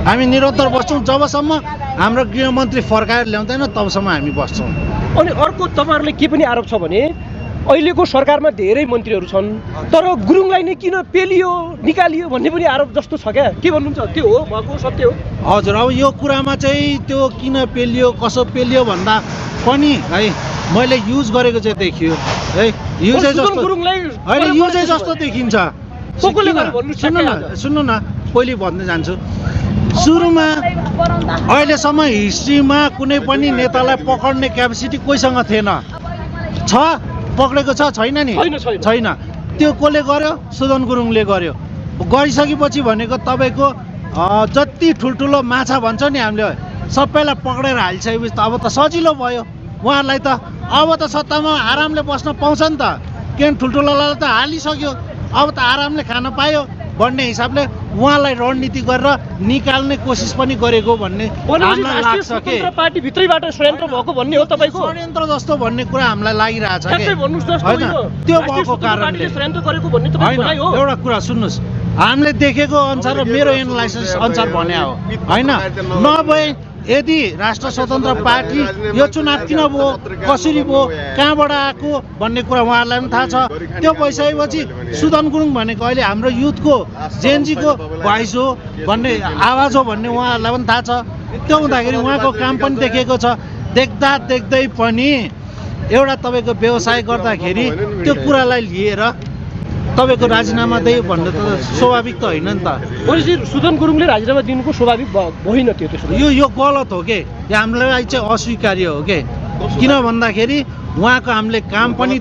हामी निरन्तर बस्छौँ जबसम्म हाम्रो गृहमन्त्री फर्काएर ल्याउँदैन तबसम्म हामी बस्छौँ। अनि अर्को तपाईँहरूले के पनि आरोप छ भने अहिलेको सरकारमा धेरै मन्त्रीहरू छन् तर गुरुङलाई नै किन पेलियो निकालियो भन्ने पनि आरोप जस्तो छ क्या, के भन्नुहुन्छ? त्यो हो भएको सत्य हो? हजुर, अब यो कुरामा चाहिँ त्यो किन पेलियो कसो पेलियो भन्दा पनि है मैले युज गरेको चाहिँ देखियो है, युजै जस्तो होइन, युजै जस्तो देखिन्छ। सुन्नु न पहिले भन्दै जान्छु। सुरुमा अहिलेसम्म हिस्ट्रीमा कुनै पनि नेतालाई पकड्ने क्यापेसिटी कोहीसँग थिएन। छ पक्रेको छ छैन नि? छैन। त्यो कसले गर्यो? सुदन गुरुङले गर्यो। गरिसकेपछि भनेको तपाईँको जति ठुल्ठुलो माछा भन्छ नि हामीले सबैलाई पक्रेर हालिसकेपछि त अब त सजिलो भयो उहाँहरूलाई त। अब त सत्तामा आरामले बस्न पाउँछ नि त, किन ठुल्ठुलोलाई त हालिसक्यो, अब त आरामले खान पायो भन्ने हिसाबले उहाँलाई रणनीति गरेर निकाल्ने कोसिस पनि गरेको भन्ने हामीलाई लाग्छ के। पार्टीभित्रैबाट षड्यन्त्र भएको भन्ने हो तपाईँको? षड्यन्त्र जस्तो भन्ने कुरा हामीलाई लागिरहेछ कि होइन त्यो भएको कारणले होइन। एउटा कुरा सुन्नुहोस्, हामीले देखेको अनुसार र मेरो एनालाइसिस अनुसार भने हो होइन। नभए यदि राष्ट्र स्वतन्त्र पार्टी यो चुनाव किन भयो, कसरी भयो, कहाँबाट आएको भन्ने कुरा उहाँहरूलाई पनि थाहा छ। त्यो भइसकेपछि सुदन गुरुङ भनेको अहिले हाम्रो युथको जेएनजीको भोइस हो भन्ने आवाज हो भन्ने उहाँहरूलाई पनि थाहा छ। त्यो हुँदाखेरि उहाँको काम पनि देखेको छ। देख्दा देख्दै पनि एउटा तपाईँको व्यवसाय गर्दाखेरि त्यो कुरालाई लिएर तपाईँको राजीनामा दियो भन्ने त स्वाभाविक त होइन नि त। सुदन गुरुङले राजीनामा दिनुको स्वाभाविक होइन त्यो? यो गलत हो कि, यो हामीलाई चाहिँ अस्वीकार्य हो कि। किन भन्दाखेरि उहाँको हामीले काम पनि